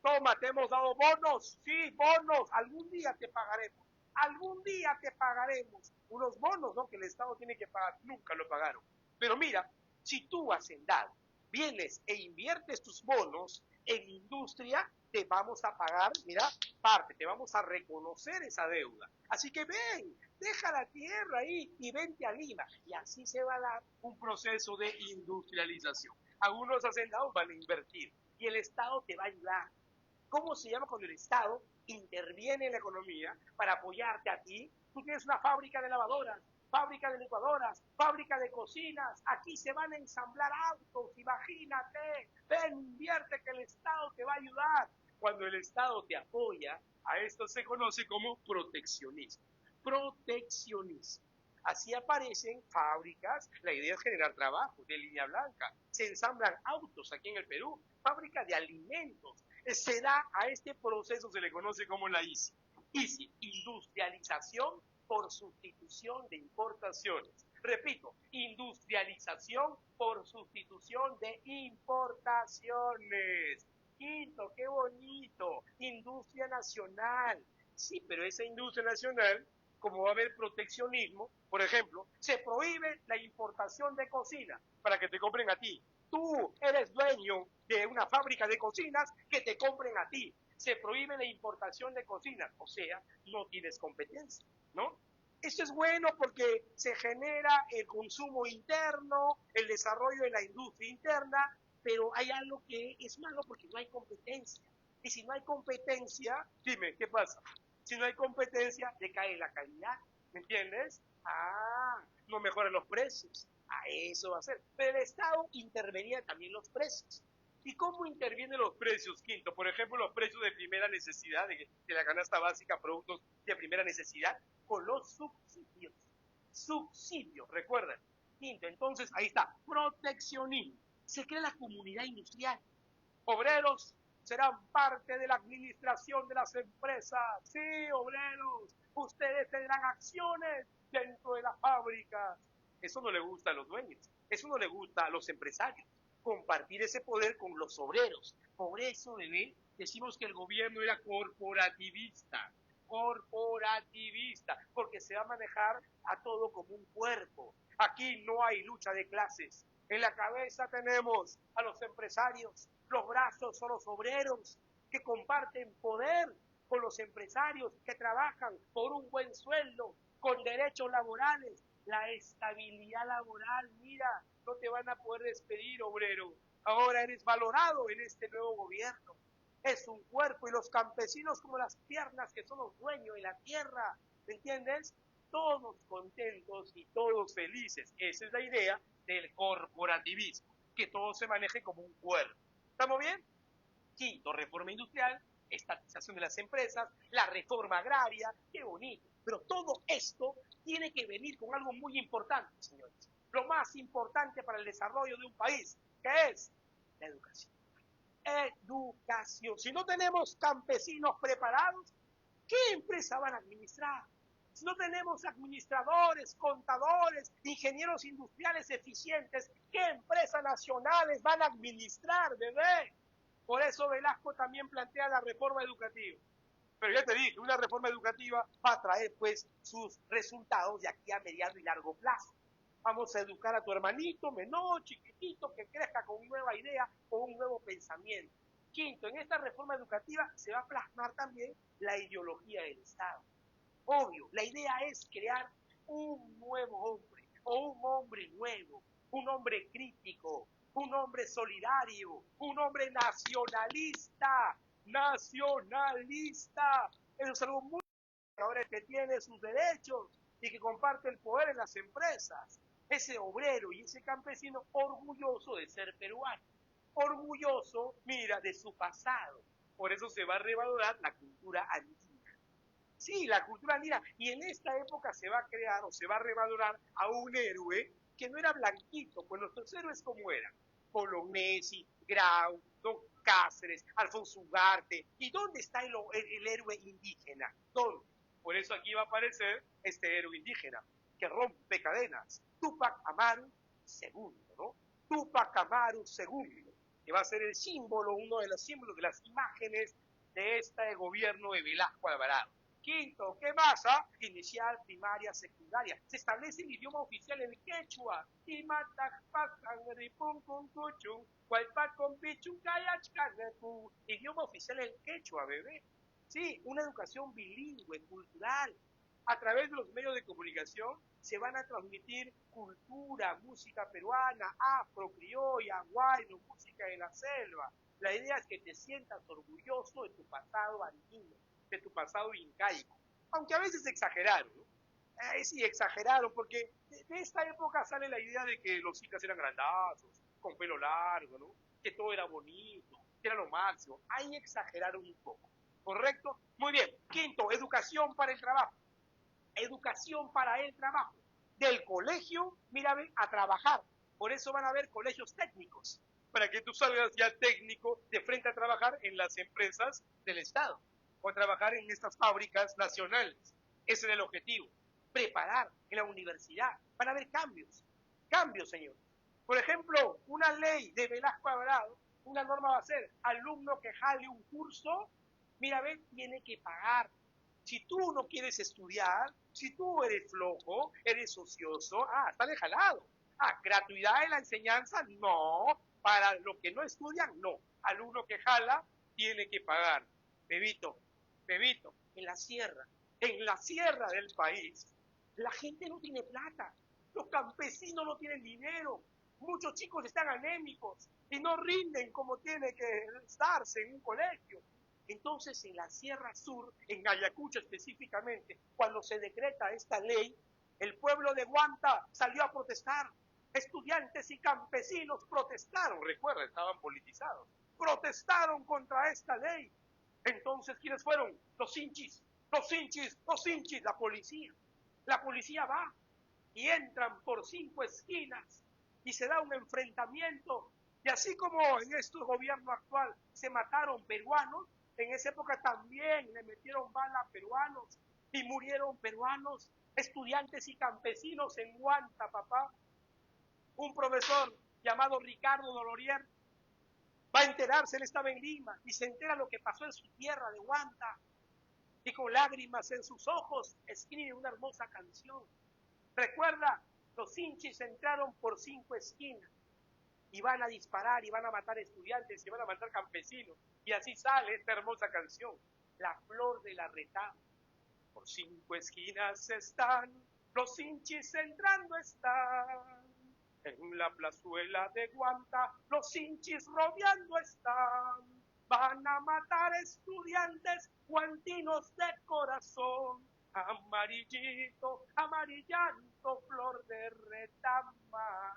Toma, te hemos dado bonos, sí, bonos, algún día te pagaremos, algún día te pagaremos. Unos bonos, ¿no? Que el Estado tiene que pagar, nunca lo pagaron. Pero mira, si tú, hacendado, vienes e inviertes tus bonos en industria, te vamos a pagar, mira, parte, te vamos a reconocer esa deuda. Así que ven, deja la tierra ahí y vente a Lima. Y así se va a dar un proceso de industrialización. Algunos hacendados van a invertir y el Estado te va a ayudar. ¿Cómo se llama cuando el Estado interviene en la economía para apoyarte a ti? Tú tienes una fábrica de lavadoras, fábrica de licuadoras, fábrica de cocinas, aquí se van a ensamblar autos, imagínate, ven, invierte que el Estado te va a ayudar. Cuando el Estado te apoya, a esto se conoce como proteccionismo. Proteccionismo. Así aparecen fábricas, la idea es generar trabajo de línea blanca, se ensamblan autos aquí en el Perú, fábrica de alimentos, se da a este proceso, se le conoce como la ICI. ICI, industrialización por sustitución de importaciones. Repito, industrialización por sustitución de importaciones. Quinto, qué bonito, industria nacional. Sí, pero esa industria nacional, como va a haber proteccionismo, por ejemplo, se prohíbe la importación de cocina para que te compren a ti. Tú eres dueño de una fábrica de cocinas, que te compren a ti. Se prohíbe la importación de cocinas, o sea, no tienes competencia, ¿no? Esto es bueno porque se genera el consumo interno, el desarrollo de la industria interna, pero hay algo que es malo porque no hay competencia. Y si no hay competencia, dime, ¿qué pasa? Si no hay competencia, decae la calidad, ¿me entiendes? No mejoran los precios. A eso va a ser. Pero el Estado intervenía también los precios. ¿Y cómo intervienen los precios, Quinto? Por ejemplo, los precios de primera necesidad, de la canasta básica, productos de primera necesidad, con los subsidios. Subsidios, recuerden. Quinto, entonces ahí está, proteccionismo. Se crea la comunidad industrial. Obreros serán parte de la administración de las empresas. Sí, obreros, ustedes tendrán acciones dentro de las fábricas. Eso no le gusta a los dueños, eso no le gusta a los empresarios, compartir ese poder con los obreros. Por eso, bebé, decimos que el gobierno era corporativista, corporativista, porque se va a manejar a todo como un cuerpo. Aquí no hay lucha de clases. En la cabeza tenemos a los empresarios, los brazos son los obreros que comparten poder con los empresarios, que trabajan por un buen sueldo, con derechos laborales, la estabilidad laboral. Mira, no te van a poder despedir, obrero. Ahora eres valorado en este nuevo gobierno. Es un cuerpo y los campesinos como las piernas que son los dueños de la tierra. ¿Me entiendes? Todos contentos y todos felices. Esa es la idea del corporativismo, que todo se maneje como un cuerpo. ¿Estamos bien? Quinto, reforma industrial, estatización de las empresas, la reforma agraria, qué bonito. Pero todo esto tiene que venir con algo muy importante, señores. Lo más importante para el desarrollo de un país, que es la educación. Educación. Si no tenemos campesinos preparados, ¿qué empresa van a administrar? Si no tenemos administradores, contadores, ingenieros industriales eficientes, ¿qué empresas nacionales van a administrar, bebé? Por eso Velasco también plantea la reforma educativa. Pero ya te dije, una reforma educativa va a traer pues sus resultados de aquí a mediano y largo plazo. Vamos a educar a tu hermanito menor, chiquitito, que crezca con una nueva idea, con un nuevo pensamiento. Quinto, en esta reforma educativa se va a plasmar también la ideología del Estado. Obvio, la idea es crear un nuevo hombre, o un hombre nuevo, un hombre crítico, un hombre solidario, un hombre nacionalista, nacionalista. Eso es algo muy ahora que tiene sus derechos y que comparte el poder en las empresas. Ese obrero y ese campesino orgulloso de ser peruano, orgulloso, mira, de su pasado. Por eso se va a revalorar la cultura andina. Sí, la cultura andina. Y en esta época se va a crear o se va a revalorar a un héroe que no era blanquito, pues nuestros héroes como eran. Bolognesi, Grau, Don Cáceres, Alfonso Ugarte. ¿Y dónde está el héroe indígena? ¿Dónde? Por eso aquí va a aparecer este héroe indígena, que rompe cadenas. Tupac Amaru II, ¿no? Tupac Amaru II, que va a ser el símbolo, uno de los símbolos de las imágenes de este gobierno de Velasco Alvarado. Quinto, ¿qué más? Inicial, primaria, secundaria. Se establece el idioma oficial en quechua. Idioma oficial en quechua, bebé. Sí, una educación bilingüe, cultural. A través de los medios de comunicación se van a transmitir cultura, música peruana, afro, criolla, guayno, música de la selva. La idea es que te sientas orgulloso de tu pasado andino, de tu pasado incaico. Aunque a veces exageraron, ¿no? Sí, exageraron, porque de esta época sale la idea de que los incas eran grandazos, con pelo largo, ¿no? Que todo era bonito, que era lo máximo. Ahí exageraron un poco. ¿Correcto? Muy bien. Quinto, educación para el trabajo. Educación para el trabajo. Del colegio, mira, a trabajar. Por eso van a haber colegios técnicos, para que tú salgas ya técnico de frente a trabajar en las empresas del Estado o a trabajar en estas fábricas nacionales. Ese es el objetivo. Preparar en la universidad. Van a haber cambios. Cambios, señor. Por ejemplo, una ley de Velasco Alvarado, una norma va a ser, alumno que jale un curso, mira, ve, tiene que pagar. Si tú no quieres estudiar, si tú eres flojo, eres ocioso, está jalado. Gratuidad de la enseñanza, no. Para los que no estudian, no. Alumno que jala, tiene que pagar. Bebito, en la sierra del país, la gente no tiene plata. Los campesinos no tienen dinero. Muchos chicos están anémicos y no rinden como tiene que estarse en un colegio. Entonces, en la Sierra Sur, en Ayacucho específicamente, cuando se decreta esta ley, el pueblo de Guanta salió a protestar. Estudiantes y campesinos protestaron, recuerda, estaban politizados. Protestaron contra esta ley. Entonces, ¿quiénes fueron? Los hinchis, la policía. La policía va y entran por 5 esquinas y se da un enfrentamiento. Y así como en este gobierno actual se mataron peruanos, en esa época también le metieron bala a peruanos y murieron peruanos, estudiantes y campesinos en Guanta, papá. Un profesor llamado Ricardo Dolorier va a enterarse, él estaba en Lima y se entera lo que pasó en su tierra de Guanta y con lágrimas en sus ojos escribe una hermosa canción. Recuerda, los hinchis entraron por 5 esquinas y van a disparar y van a matar estudiantes y van a matar campesinos. Y así sale esta hermosa canción, La Flor de la Retama. Por 5 esquinas están, los hinchis entrando están. En la plazuela de Guanta, los hinchis rodeando están. Van a matar estudiantes guantinos de corazón. Amarillito, amarillando, flor de retama.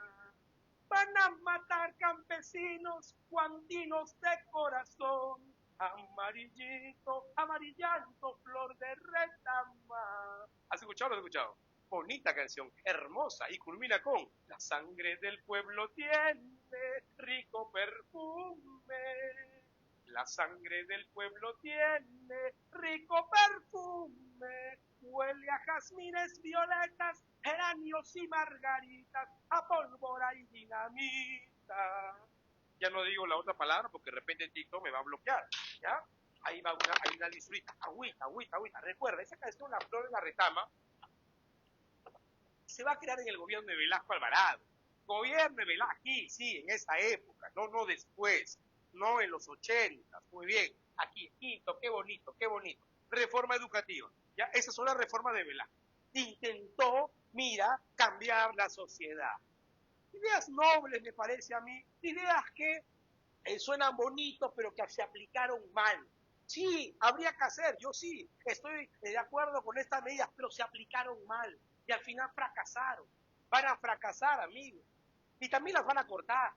Van a matar campesinos guandinos de corazón. Amarillito, amarillando, flor de retama. ¿Has escuchado o no has escuchado? Bonita canción, hermosa, y culmina con la sangre del pueblo tiene rico perfume. La sangre del pueblo tiene rico perfume. Huele a jazmines, violetas, geranios y margaritas, a pólvora y dinamita. Ya no digo la otra palabra porque de repente TikTok me va a bloquear, ¿ya? Ahí va hay una lisurita, agüita, agüita, agüita. Recuerda, esa canción, La Flor de la Retama, se va a crear en el gobierno de Velasco Alvarado. Gobierno de Velasco, aquí, sí, en esa época, no después, no en los 80, muy bien. Aquí, Quito, qué bonito, qué bonito. Reforma educativa, ¿ya? Esas son las reformas de Velasco. Intentó, mira, cambiar la sociedad. Ideas nobles, me parece a mí, ideas que suenan bonitos, pero que se aplicaron mal. Sí, habría que hacer, yo sí, estoy de acuerdo con estas medidas, pero se aplicaron mal y al final fracasaron. Van a fracasar, amigos. Y también las van a cortar,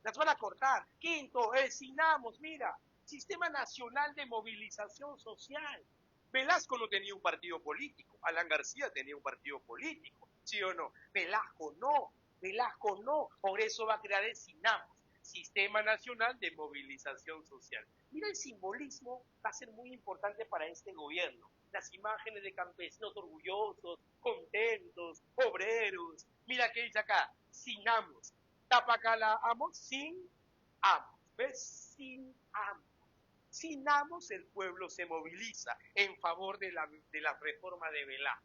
las van a cortar. Quinto, el SINAMOS, mira, Sistema Nacional de Movilización Social. Velasco no tenía un partido político, Alan García tenía un partido político, ¿sí o no? Velasco no, por eso va a crear el SINAMOS. Sistema Nacional de Movilización Social. Mira, el simbolismo va a ser muy importante para este gobierno. Las imágenes de campesinos orgullosos, contentos, obreros. Mira qué dice acá, sin amos. Tapacala amos, sin amos. ¿Ves? Sin amos. Sin amos el pueblo se moviliza en favor de la reforma de Velasco.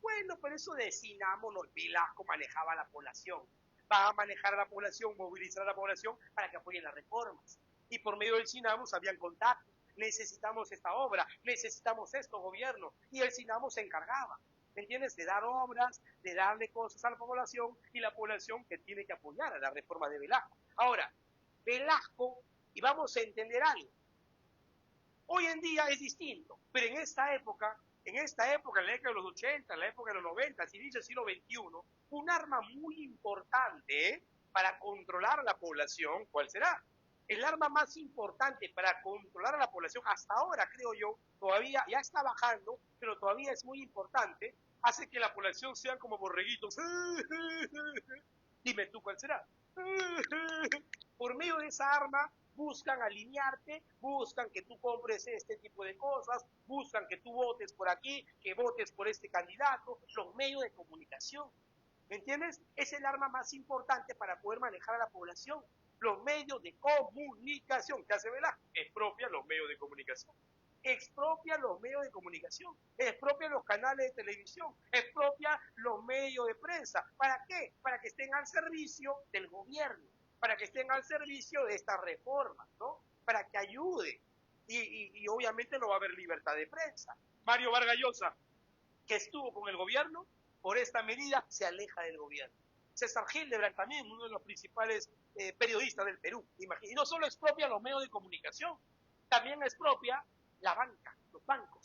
Bueno, pero eso de sin amos, Velasco manejaba a la población. Va a manejar a la población, movilizar a la población para que apoyen las reformas. Y por medio del SINAMOS habían contactos. Necesitamos esta obra, necesitamos esto, gobierno. Y el SINAMOS se encargaba, ¿me entiendes? De dar obras, de darle cosas a la población y la población que tiene que apoyar a la reforma de Velasco. Ahora, Velasco, y vamos a entender algo, hoy en día es distinto, pero en esta época, en la década de los 80, en la época de los 90, inicio del siglo XXI, un arma muy importante para controlar a la población, ¿cuál será? El arma más importante para controlar a la población hasta ahora, creo yo, todavía ya está bajando, pero todavía es muy importante, hace que la población sea como borreguitos. Dime tú, ¿cuál será? Por medio de esa arma buscan alinearte, buscan que tú compres este tipo de cosas, buscan que tú votes por aquí, que votes por este candidato, los medios de comunicación. ¿Me entiendes? Es el arma más importante para poder manejar a la población. Los medios de comunicación. ¿Qué hace Velasco? Expropia los medios de comunicación. Expropia los medios de comunicación, expropia los canales de televisión, expropia los medios de prensa. ¿Para qué? Para que estén al servicio del gobierno, para que estén al servicio de estas reformas, ¿no? Para que ayude. Y obviamente no va a haber libertad de prensa. Mario Vargas Llosa, que estuvo con el gobierno, por esta medida se aleja del gobierno. César Hildebrand también, uno de los principales periodistas del Perú. Y no solo expropia los medios de comunicación, también expropia la banca, los bancos,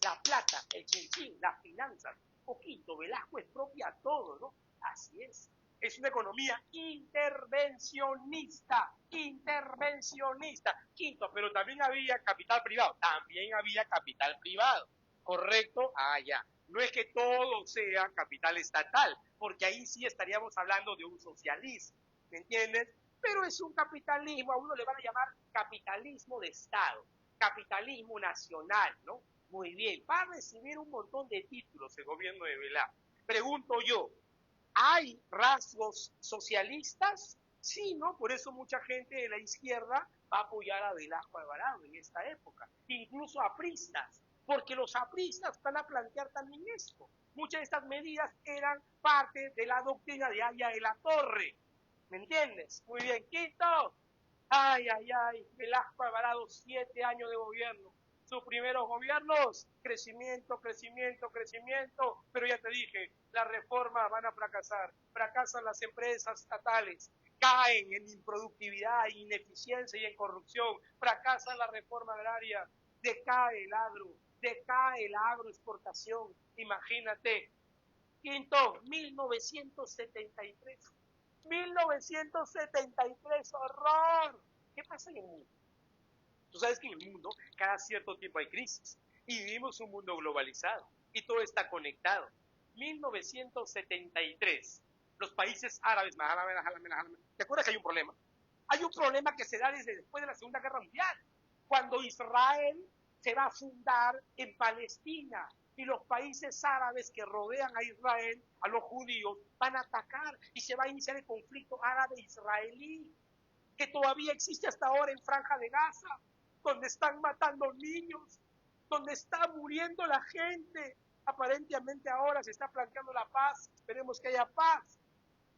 la plata, el chinchín, las finanzas. Poquito, Velasco expropia todo, ¿no? Así es. Es una economía intervencionista, intervencionista. Quinto, pero también había capital privado, ¿correcto? Ah, ya. No es que todo sea capital estatal, porque ahí sí estaríamos hablando de un socialismo, ¿me entiendes? Pero es un capitalismo, a uno le van a llamar capitalismo de Estado, capitalismo nacional, ¿no? Muy bien, va a recibir un montón de títulos el gobierno de Velasco. Pregunto yo, ¿hay rasgos socialistas? Sí, ¿no? Por eso mucha gente de la izquierda va a apoyar a Velasco Alvarado en esta época, incluso apristas, porque los apristas van a plantear también esto. Muchas de estas medidas eran parte de la doctrina de Aya de la Torre, ¿me entiendes? Muy bien, Quito. Ay, ay, ay, Velasco Alvarado, 7 años de gobierno. Sus primeros gobiernos, crecimiento, crecimiento, crecimiento, pero ya te dije, las reformas van a fracasar, fracasan las empresas estatales, caen en improductividad, en ineficiencia y en corrupción, fracasa la reforma agraria, decae la agroexportación, imagínate. Quinto, 1973. 1973, horror. ¿Qué pasa en el mundo? Tú sabes que en el mundo cada cierto tiempo hay crisis y vivimos un mundo globalizado y todo está conectado. 1973, los países árabes, ¿te acuerdas que hay un problema? Hay un problema que se da desde después de la Segunda Guerra Mundial, cuando Israel se va a fundar en Palestina y los países árabes que rodean a Israel, a los judíos, van a atacar y se va a iniciar el conflicto árabe-israelí, que todavía existe hasta ahora en Franja de Gaza, donde están matando niños, donde está muriendo la gente. Aparentemente ahora se está planteando la paz, esperemos que haya paz.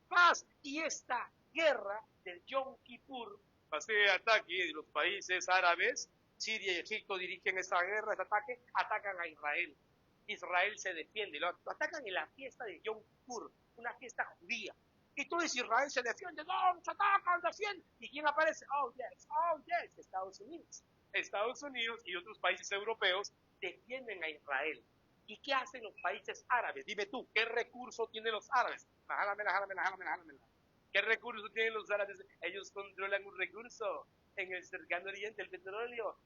Paz. Y esta guerra del Yom Kippur, fase de ataque de los países árabes, Siria y Egipto dirigen esta guerra, este ataque, atacan a Israel. Israel se defiende, lo atacan en la fiesta de Yom Kippur, una fiesta judía. Y tú dices, Israel se defiende, no, se atacan, defienden. ¿Y quién aparece? Oh, yes, Estados Unidos. Estados Unidos y otros países europeos defienden a Israel. ¿Y qué hacen los países árabes? Dime tú, ¿qué recurso tienen los árabes? Jálamela. ¿Qué recurso tienen los árabes? Ellos controlan un recurso en el cercano oriente, el petróleo.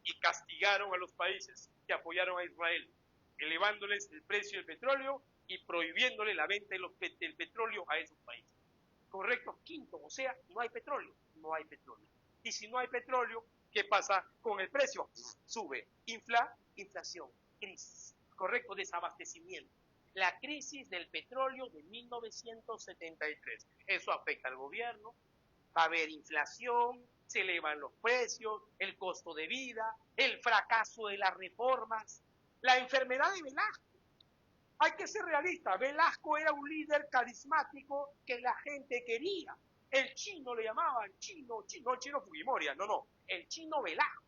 Y castigaron a los países que apoyaron a Israel, elevándoles el precio del petróleo y prohibiéndole la venta del petróleo a esos países. Correcto, quinto, o sea, no hay petróleo. Y si no hay petróleo, ¿qué pasa con el precio? Sube. Inflación, crisis. Correcto, desabastecimiento. La crisis del petróleo de 1973. Eso afecta al gobierno, va a haber inflación, se elevan los precios, el costo de vida, el fracaso de las reformas, la enfermedad de Velasco. Hay que ser realista, Velasco era un líder carismático que la gente quería. El chino le llamaban, el chino Fujimori, el chino Velasco.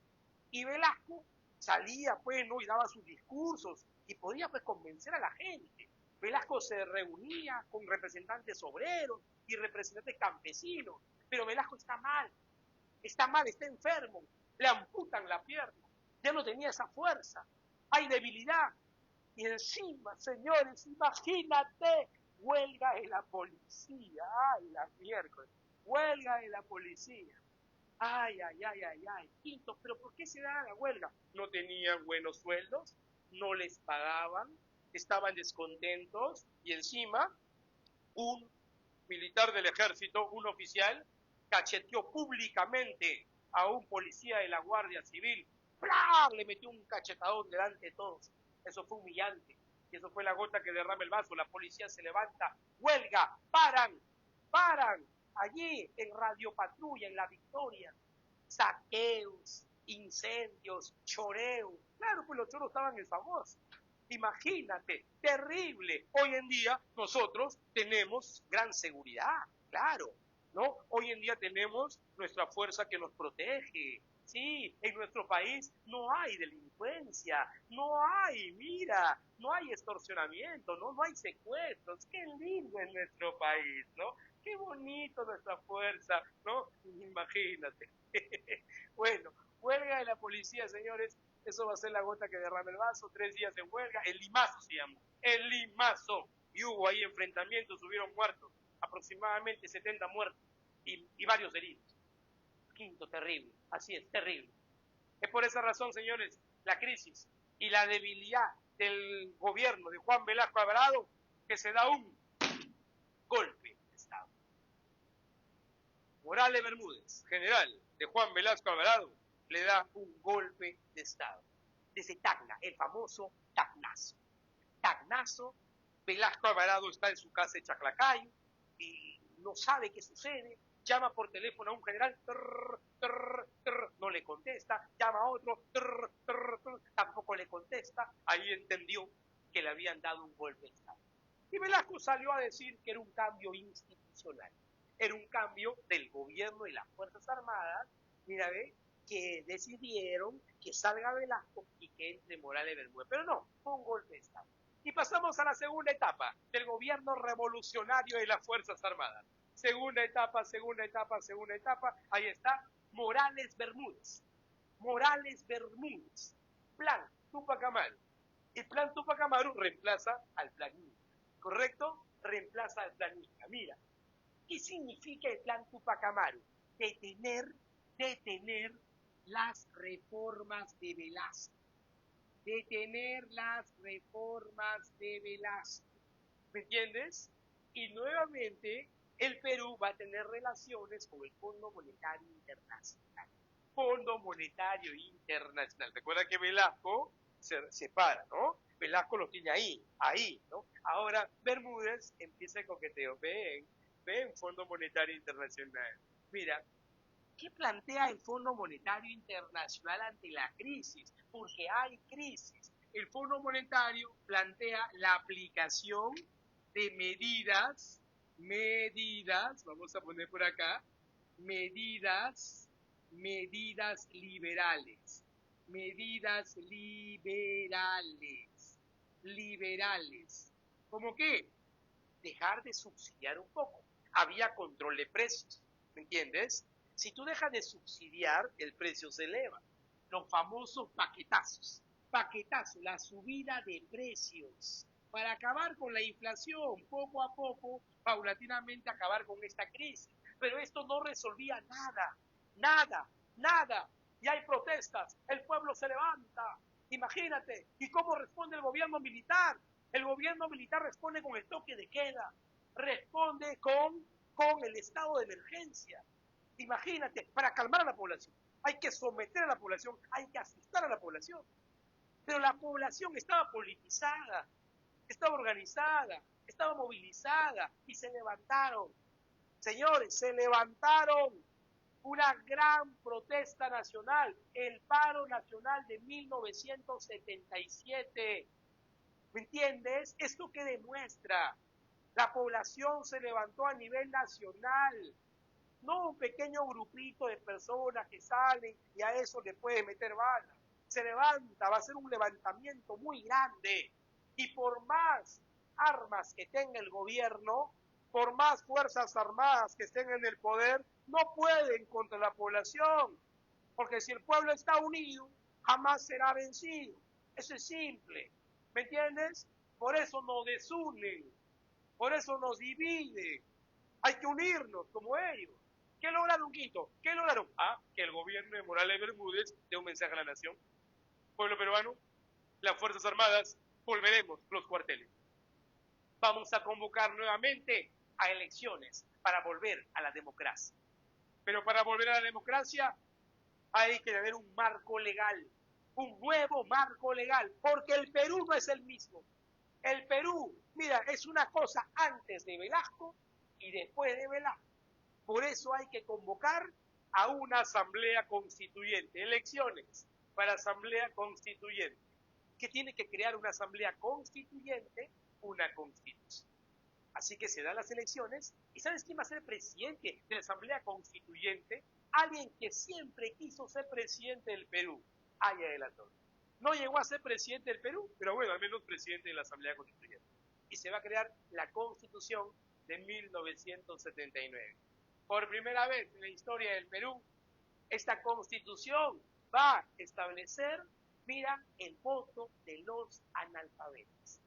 Y Velasco salía, pues, ¿no? Y daba sus discursos y podía, pues, convencer a la gente. Velasco se reunía con representantes obreros y representantes campesinos, pero Velasco está mal, está enfermo, le amputan la pierna, ya no tenía esa fuerza, hay debilidad. Y encima, señores, imagínate, huelga de la policía, ay, la miércoles, huelga de la policía. Ay. Quinto, pero ¿por qué se da la huelga? No tenían buenos sueldos, no les pagaban, estaban descontentos y encima un militar del ejército, un oficial, cacheteó públicamente a un policía de la Guardia Civil. ¡Bla! Le metió un cachetadón delante de todos. Eso fue humillante. Y eso fue la gota que derrama el vaso. La policía se levanta, huelga, paran. Allí en Radio Patrulla, en La Victoria, saqueos, incendios, choreo. Claro, pues los choros estaban en famoso. Imagínate, terrible. Hoy en día nosotros tenemos gran seguridad, claro, ¿no? Hoy en día tenemos nuestra fuerza que nos protege. Sí, en nuestro país no hay delincuencia, no hay extorsionamiento, no hay secuestros. Qué lindo es nuestro país, ¿no? Qué bonito nuestra fuerza, ¿no? Imagínate. Bueno, huelga de la policía, señores. Eso va a ser la gota que derrame el vaso. 3 días de huelga. El Limazo se llama. El Limazo. Y hubo ahí enfrentamientos, hubieron muertos. Aproximadamente 70 muertos. Y varios heridos. Quinto, terrible. Así es, terrible. Es por esa razón, señores, la crisis y la debilidad del gobierno de Juan Velasco Alvarado, que se da un golpe de Estado. Morales Bermúdez, general de Juan Velasco Alvarado, le da un golpe de Estado. Desde Tacna, el famoso Tacnazo. Tacnazo, Velasco Alvarado está en su casa de Chaclacayo y no sabe qué sucede. Llama por teléfono a un general, no le contesta. Llama a otro, tampoco le contesta. Ahí entendió que le habían dado un golpe de Estado. Y Velasco salió a decir que era un cambio institucional. Era un cambio del gobierno y las Fuerzas Armadas, mira, ve, que decidieron que salga Velasco y que entre Morales Bermúdez. Pero no, fue un golpe de Estado. Y pasamos a la segunda etapa del gobierno revolucionario de las Fuerzas Armadas. Segunda etapa, ahí está Morales Bermúdez. Plan Tupac Amaru. El plan Tupac Amaru reemplaza al plan Inca, ¿correcto? reemplaza al plan Inca. Mira, ¿qué significa el plan Tupac Amaru? Detener las reformas de Velasco. Detener las reformas de Velasco. ¿Me entiendes? Y nuevamente el Perú va a tener relaciones con el Fondo Monetario Internacional. Fondo Monetario Internacional. Recuerda que Velasco se separa, ¿no? Velasco lo tiene ahí, ¿no? Ahora Bermúdez empieza el coqueteo. Ven, Fondo Monetario Internacional. Mira, ¿qué plantea el Fondo Monetario Internacional ante la crisis? Porque hay crisis. El Fondo Monetario plantea la aplicación de medidas, vamos a poner por acá, medidas liberales. ¿Cómo qué? Dejar de subsidiar un poco. Había control de precios, ¿me entiendes? Si tú dejas de subsidiar, el precio se eleva. Los famosos paquetazos, la subida de precios, para acabar con la inflación, poco a poco, paulatinamente acabar con esta crisis. Pero esto no resolvía nada. Y hay protestas, el pueblo se levanta. Imagínate, ¿y cómo responde el gobierno militar? El gobierno militar responde con el toque de queda, responde con el estado de emergencia. Imagínate, para calmar a la población, hay que someter a la población, hay que asustar a la población. Pero la población estaba politizada, estaba organizada, estaba movilizada y se levantaron. Señores, se levantaron. Una gran protesta nacional, el paro nacional de 1977. ¿Me entiendes? ¿Esto qué demuestra? La población se levantó a nivel nacional, no un pequeño grupito de personas que salen y a eso le puede meter bala. Se levanta, va a ser un levantamiento muy grande. Y por más armas que tenga el gobierno, por más fuerzas armadas que estén en el poder, no pueden contra la población. Porque si el pueblo está unido, jamás será vencido. Eso es simple. ¿Me entiendes? Por eso nos desunen, por eso nos dividen. Hay que unirnos como ellos. ¿Qué lograron, Quito? ¿Qué lograron? Que el gobierno de Morales Bermúdez dé un mensaje a la nación. Pueblo peruano, las Fuerzas Armadas, volveremos los cuarteles. Vamos a convocar nuevamente a elecciones para volver a la democracia. Pero para volver a la democracia hay que tener un marco legal, un nuevo marco legal, porque el Perú no es el mismo. El Perú, mira, es una cosa antes de Velasco y después de Velasco. Por eso hay que convocar a una asamblea constituyente, elecciones para asamblea constituyente. ¿Qué tiene que crear una asamblea constituyente? Una constitución. Así que se dan las elecciones, ¿y sabes quién va a ser presidente de la asamblea constituyente? Alguien que siempre quiso ser presidente del Perú, Haya de la Torre. No llegó a ser presidente del Perú, pero bueno, al menos presidente de la asamblea constituyente. Y se va a crear la Constitución de 1979. Por primera vez en la historia del Perú, esta Constitución va a establecer, mira, el voto de los analfabetos.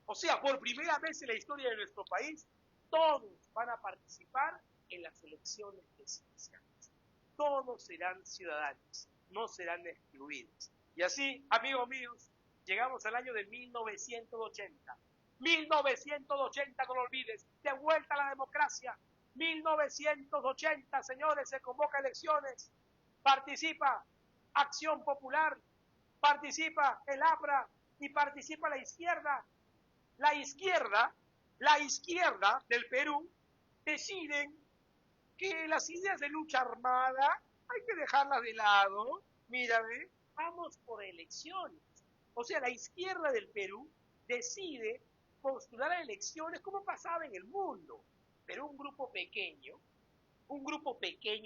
O sea, por primera vez en la historia de nuestro país, todos van a participar en las elecciones presidenciales. Todos serán ciudadanos, no serán excluidos. Y así, amigos míos, llegamos al año de 1980. 1980, no lo olvides, de vuelta a la democracia. 1980, señores, se convoca elecciones. Participa Acción Popular, participa el APRA y participa la izquierda. La izquierda del Perú deciden que las ideas de lucha armada hay que dejarlas de lado. Mírame, vamos por elecciones. O sea, la izquierda del Perú decide postular a elecciones como pasaba en el mundo. Pero un grupo pequeño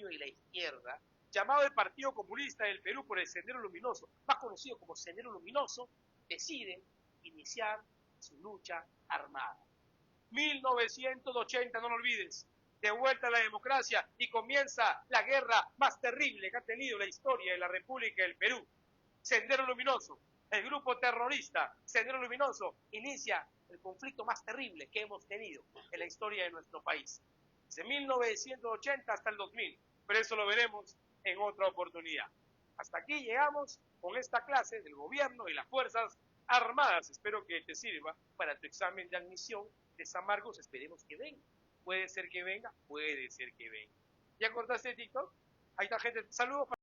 de la izquierda, llamado el Partido Comunista del Perú por el Sendero Luminoso, más conocido como Sendero Luminoso, decide iniciar su lucha armada. 1980, no lo olvides, de vuelta a la democracia y comienza la guerra más terrible que ha tenido la historia de la República del Perú. Sendero Luminoso, el grupo terrorista Sendero Luminoso inicia el conflicto más terrible que hemos tenido en la historia de nuestro país, desde 1980 hasta el 2000, pero eso lo veremos en otra oportunidad. Hasta aquí llegamos con esta clase del gobierno y las Fuerzas Armadas. Espero que te sirva para tu examen de admisión de San Marcos. Esperemos que venga. Puede ser que venga, puede ser que venga. ¿Ya cortaste TikTok? Ahí está, gente. Saludos.